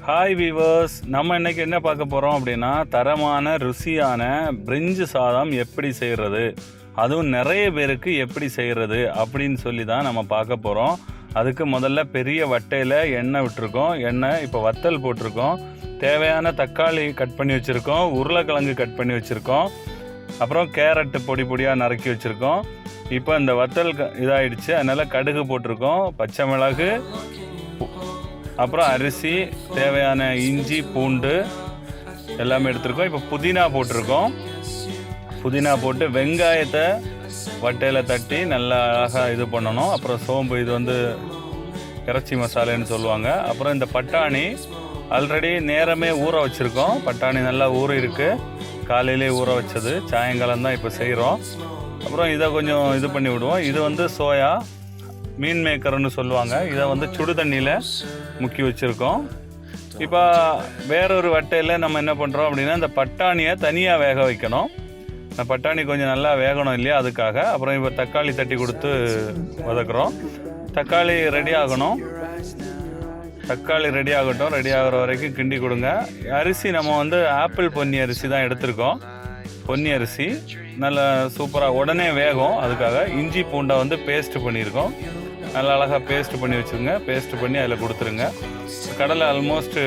Hi viewers, நம்ம இன்னைக்கு என்ன பார்க்க போகிறோம் அப்படின்னா தரமான ருசியான பிரிஞ்சு சாதம் எப்படி செய்கிறது, அதுவும் நிறைய பேருக்கு எப்படி செய்கிறது அப்படின்னு சொல்லி தான் நம்ம பார்க்க போகிறோம். அதுக்கு முதல்ல பெரிய வட்டையில் எண்ணெய் விட்டுருக்கோம். எண்ணெய் இப்போ வத்தல் போட்டிருக்கோம். தேவையான தக்காளி கட் பண்ணி வச்சுருக்கோம். உருளைக்கிழங்கு கட் பண்ணி வச்சுருக்கோம். அப்புறம் கேரட்டு பொடி பொடியாக நறுக்கி வச்சுருக்கோம். இப்போ இந்த வத்தல் இதாகிடுச்சு, அதனால் கடுகு போட்டிருக்கோம், பச்சை மிளகு, அப்புறம் அரிசி, தேவையான இஞ்சி பூண்டு எல்லாமே எடுத்துருக்கோம். இப்போ புதினா போட்டிருக்கோம். புதினா போட்டு வெங்காயத்தை வட்டையில் தட்டி நல்லா அழகாக இது பண்ணணும். அப்புறம் சோம்பு, இது வந்து இறைச்சி மசாலான்னு சொல்லுவாங்க. அப்புறம் இந்த பட்டாணி ஆல்ரெடி நேரமே ஊற வச்சுருக்கோம். பட்டாணி நல்லா ஊறி இருக்குது, காலையிலே ஊற வச்சது, சாயங்காலம் தான் இப்போ செய்கிறோம். அப்புறம் இதை கொஞ்சம் இது பண்ணி விடுவோம். இது வந்து சோயா மீன் மேக்கர்னு சொல்லுவாங்க. இதை வந்து சுடு தண்ணியில் முக்கி வச்சுருக்கோம். இப்போ வேறொரு வட்டையில் நம்ம என்ன பண்ணுறோம் அப்படின்னா, இந்த பட்டாணியை தனியாக வேக வைக்கணும். இந்த பட்டாணி கொஞ்சம் நல்லா வேகணும் இல்லையா, அதுக்காக. அப்புறம் இப்போ தக்காளி தட்டி கொடுத்து வதக்குறோம். தக்காளி ரெடி ஆகணும். தக்காளி ரெடி ஆகட்டும். ரெடி ஆகிற வரைக்கும் கிண்டி கொடுங்க. அரிசி நம்ம வந்து ஆப்பிள் பொன்னி அரிசி தான் எடுத்திருக்கோம். பொன்னி அரிசி நல்லா சூப்பராக உடனே வேகும். அதுக்காக இஞ்சி பூண்டை வந்து பேஸ்ட் பண்ணியிருக்கோம். நல்லா அழகாக பேஸ்ட் பண்ணி வச்சுருங்க. பேஸ்ட் பண்ணி அதில் கொடுத்துருங்க. கடலை ஆல்மோஸ்ட்டு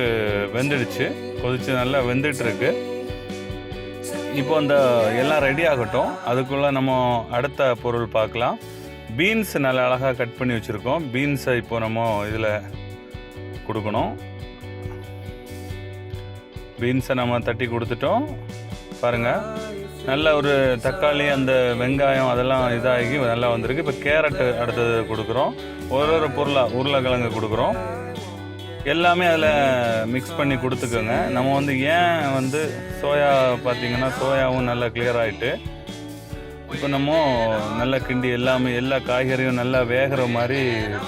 வெந்துடுச்சு, கொதித்து நல்லா வெந்துட்டுருக்கு. இப்போ அந்த எல்லாம் ரெடி ஆகட்டும். அதுக்குள்ளே நம்ம அடுத்த பொருள் பார்க்கலாம். பீன்ஸ் நல்லா அழகாக கட் பண்ணி வச்சுருக்கோம். பீன்ஸை இப்போ நம்ம இதில் கொடுக்கணும். பீன்ஸை நம்ம தட்டி கொடுத்துட்டோம். பாருங்கள், நல்ல ஒரு தக்காளி, அந்த வெங்காயம் அதெல்லாம் இதாகி நல்லா வந்திருக்கு. இப்போ கேரட்டு அடுத்தது கொடுக்குறோம். ஒரு பொருளாக உருளைக்கிழங்கு கொடுக்குறோம். எல்லாமே அதில் மிக்ஸ் பண்ணி கொடுத்துக்கோங்க. நம்ம வந்து ஏன் வந்து சோயா பார்த்திங்கன்னா, சோயாவும் நல்லா கிளியர் ஆகிட்டு இப்போ நம்ம நல்லா கிண்டி எல்லாமே எல்லா காய்கறியும் நல்லா வேகிற மாதிரி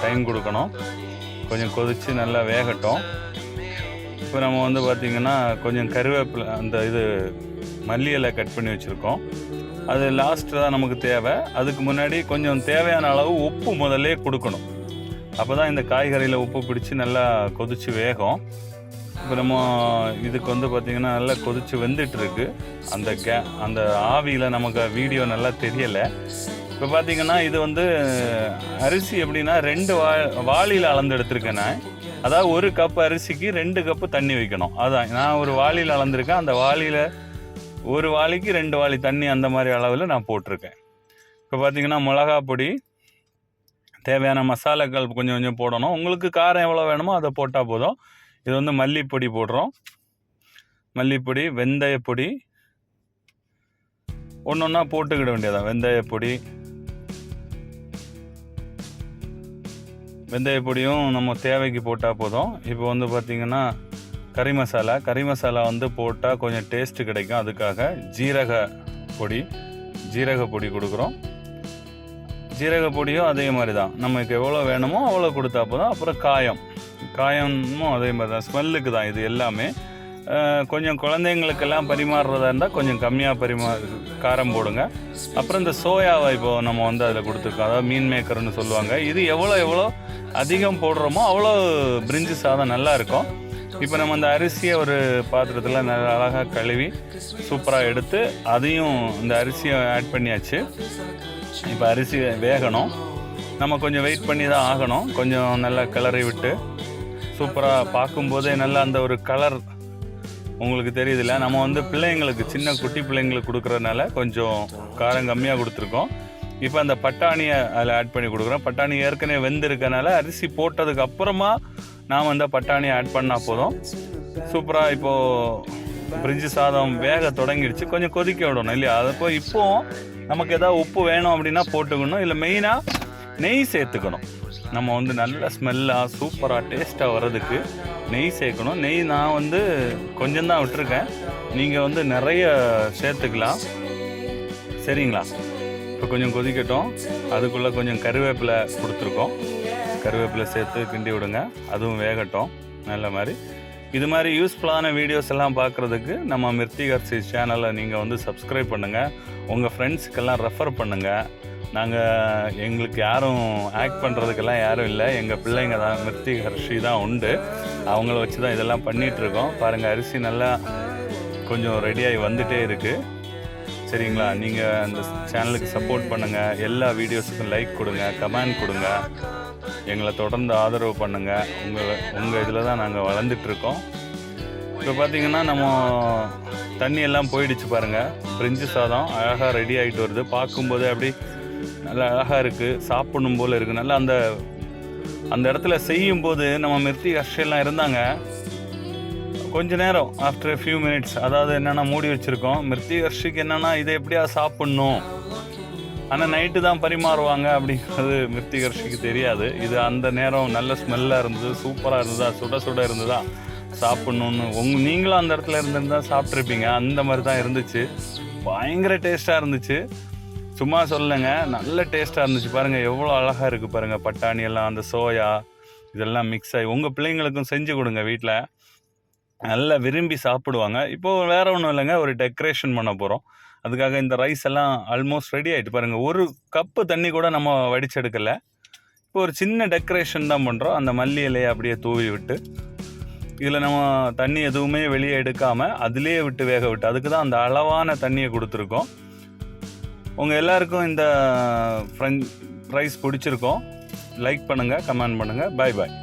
டைம் கொடுக்கணும். கொஞ்சம் கொதித்து நல்லா வேகட்டும். இப்போ நம்ம வந்து பார்த்திங்கன்னா கொஞ்சம் கருவேப்பிலை, அந்த இது மல்லி இலை கட் பண்ணி வச்சுருக்கோம். அது லாஸ்ட்டில் தான் நமக்கு தேவை. அதுக்கு முன்னாடி கொஞ்சம் தேவையான அளவு உப்பு முதல்ல கொடுக்கணும். அப்போ தான் இந்த காய்கறியில் உப்பு பிடிச்சி நல்லா கொதித்து வேகும். இப்போ நம்ம இதுக்கு வந்து பார்த்திங்கன்னா நல்லா கொதித்து வெந்துட்டுருக்கு. அந்த ஆவியில் நமக்கு வீடியோ நல்லா தெரியலை. இப்போ பார்த்திங்கன்னா இது வந்து அரிசி எப்படின்னா 2 வாளியில் அளந்து எடுத்துருக்கேன் நான். அதாவது 1 கப் அரிசிக்கு 2 கப்பு தண்ணி வைக்கணும். அதான் நான் ஒரு வாளியில் அளந்துருக்கேன். அந்த வாளியில் 1 வாளிக்கு 2 வாளி தண்ணி, அந்த மாதிரி அளவில் நான் போட்டிருக்கேன். இப்போ பார்த்திங்கன்னா மிளகா பொடி, தேவையான மசாலாக்கள் கொஞ்சம் கொஞ்சம் போடணும். உங்களுக்கு காரம் எவ்வளோ வேணுமோ அதை போட்டால் போதும். இது வந்து மல்லிப்பொடி போடுறோம். மல்லிப்பொடி, வெந்தயப்பொடி, ஒன்று ஒன்றா போட்டுக்கிட வேண்டியதான். வெந்தயப்பொடியும் நம்ம தேவைக்கு போட்டால் போதும். இப்போ வந்து பார்த்திங்கன்னா கறி மசாலா வந்து போட்டால் கொஞ்சம் டேஸ்ட்டு கிடைக்கும். அதுக்காக ஜீரக பொடி கொடுக்குறோம். ஜீரக பொடியும் அதே மாதிரி தான், நமக்கு எவ்வளோ வேணுமோ அவ்வளோ கொடுத்தா போதும். அப்புறம் காயமும் அதே மாதிரி தான், ஸ்மெல்லுக்கு தான் இது எல்லாமே. கொஞ்சம் குழந்தைங்களுக்கெல்லாம் பரிமாறுறதா இருந்தால் கொஞ்சம் கம்மியாக காரம் போடுங்க. அப்புறம் இந்த சோயாவை இப்போ நம்ம வந்து அதில் கொடுத்துருக்கோம். அதாவது மீன் மேக்கர்னு சொல்லுவாங்க. இது எவ்வளோ அதிகம் போடுறோமோ அவ்வளோ பிரிஞ்சு சாதம் நல்லா இருக்கும். இப்போ நம்ம அந்த அரிசியை ஒரு பாத்திரத்தில் நல்லா அழகாக கழுவி சூப்பராக எடுத்து அதையும் இந்த அரிசியை ஆட் பண்ணியாச்சு. இப்போ அரிசி வேகணும். நம்ம கொஞ்சம் வெயிட் பண்ணி தான் ஆகணும். கொஞ்சம் நல்லா கிளறி விட்டு சூப்பராக பார்க்கும்போதே நல்லா அந்த ஒரு கலர் உங்களுக்கு தெரியுதில்ல. நம்ம வந்து பிள்ளைங்களுக்கு, சின்ன குட்டி பிள்ளைங்களுக்கு கொடுக்குறதுனால கொஞ்சம் காரம் கம்மியாக கொடுத்துருக்கோம். இப்போ அந்த பட்டாணியை அதில் ஆட் பண்ணி கொடுக்குறோம். பட்டாணி ஏற்கனவே வெந்திருக்கனால அரிசி போட்டதுக்கு அப்புறமா நாம் அந்த பட்டாணியை ஆட் பண்ணால் போதும். சூப்பராக இப்போது பிரிஞ்சு சாதம் வேக தொடங்கிடுச்சு. கொஞ்சம் கொதிக்க விடணும் இல்லையா. அதப்போ இப்போது நமக்கு எதாவது உப்பு வேணும் அப்படின்னா போட்டுக்கணும். இல்லை மெயினாக நெய் சேர்த்துக்கணும். நம்ம வந்து நல்ல ஸ்மெல்லாக சூப்பராக டேஸ்ட்டாக வர்றதுக்கு நெய் சேர்க்கணும். நெய் நான் வந்து கொஞ்சம் தான் விட்டுருக்கேன், நீங்கள் வந்து நிறைய சேர்த்துக்கலாம். சரிங்களா. இப்போ கொஞ்சம் கொதிக்கட்டும். அதுக்குள்ளே கொஞ்சம் கருவேப்பிலை கொடுத்துருக்கோம். கருவேப்பிலை சேர்த்து கிண்டி விடுங்க. அதுவும் வேகட்டும் நல்ல மாதிரி. இது மாதிரி யூஸ்ஃபுல்லான வீடியோஸ் எல்லாம் பார்க்குறதுக்கு நம்ம மிர்த்திகர்சி சேனலை நீங்கள் வந்து சப்ஸ்கிரைப் பண்ணுங்கள், உங்கள் ஃப்ரெண்ட்ஸுக்கெல்லாம் ரெஃபர் பண்ணுங்கள். எங்களுக்கு யாரும் ஆக்ட் பண்ணுறதுக்கெல்லாம் யாரும் இல்லை, எங்கள் பிள்ளைங்க தான், மிர்த்திகர்ஷி தான் உண்டு. அவங்கள வச்சு தான் இதெல்லாம் பண்ணிகிட்ருக்கோம். பாருங்கள், அரிசி நல்லா கொஞ்சம் ரெடியாகி வந்துகிட்டே இருக்குது. சரிங்களா? நீங்கள் அந்த சேனலுக்கு சப்போர்ட் பண்ணுங்கள், எல்லா வீடியோஸுக்கும் லைக் கொடுங்க, கமெண்ட் கொடுங்க, எங்களை தொடர்ந்து ஆதரவு பண்ணுங்கள். உங்கள் இதில் தான் நாங்கள் வளர்ந்துட்டுருக்கோம். இப்போ பார்த்திங்கன்னா நம்ம தண்ணி எல்லாம் போயிடுச்சு பாருங்கள். பிரிஞ்சு சாதம் அழகாக ரெடி ஆகிட்டு வருது. பார்க்கும்போது அப்படி நல்லா அழகாக இருக்குது, சாப்பிடணும் போல் இருக்குது. நல்லா அந்த இடத்துல செய்யும்போது நம்ம மிர்த்திகர்ஷியெல்லாம் இருந்தாங்க. கொஞ்ச நேரம் ஆஃப்டர் ஃபியூ மினிட்ஸ், அதாவது என்னென்னா மூடி வச்சுருக்கோம். மிர்த்திகர்ஷிக்கு என்னென்னா இதை எப்படியா சாப்பிட்ணும், ஆனால் நைட்டு தான் பரிமாறுவாங்க அப்படிங்கிறது மிர்த்திகர்ஷிக்கு தெரியாது. இது அந்த நேரம் நல்ல ஸ்மெல்லாக இருந்தது, சூப்பராக இருந்ததா, சுட சுட இருந்ததா, சாப்பிட்ணுன்னு நீங்களும் அந்த இடத்துல இருந்திருந்தால் சாப்பிட்ருப்பீங்க. அந்த மாதிரி தான் இருந்துச்சு. பயங்கர டேஸ்ட்டாக இருந்துச்சு, சும்மா சொல்லுங்க, நல்ல டேஸ்ட்டாக இருந்துச்சு. பாருங்கள் எவ்வளோ அழகாக இருக்குது பாருங்கள். பட்டாணி எல்லாம், அந்த சோயா இதெல்லாம் மிக்ஸ் ஆகி உங்கள் பிள்ளைங்களுக்கும் செஞ்சு கொடுங்க, வீட்டில் நல்லா விரும்பி சாப்பிடுவாங்க. இப்போது வேறு ஒன்றும் இல்லைங்க, ஒரு டெக்கரேஷன் பண்ண போகிறோம். அதுக்காக இந்த ரைஸ் எல்லாம் ஆல்மோஸ்ட் ரெடி ஆகிட்டு பாருங்கள். ஒரு கப்பு தண்ணி கூட நம்ம வடிச்செடுக்கலை. இப்போ ஒரு சின்ன டெக்கரேஷன் தான் பண்ணுறோம். அந்த மல்லி இலையை அப்படியே தூவி விட்டு, இதில் நம்ம தண்ணி எதுவுமே வெளியே எடுக்காமல் அதிலே விட்டு வேக விட்டு, அதுக்கு தான் அந்த அளவான தண்ணியை கொடுத்துருக்கோம். உங்கள் எல்லாருக்கும் இந்த ரைஸ் பிடிச்சிருக்கோம். லைக் பண்ணுங்கள், கமெண்ட் பண்ணுங்கள். பாய் பாய்.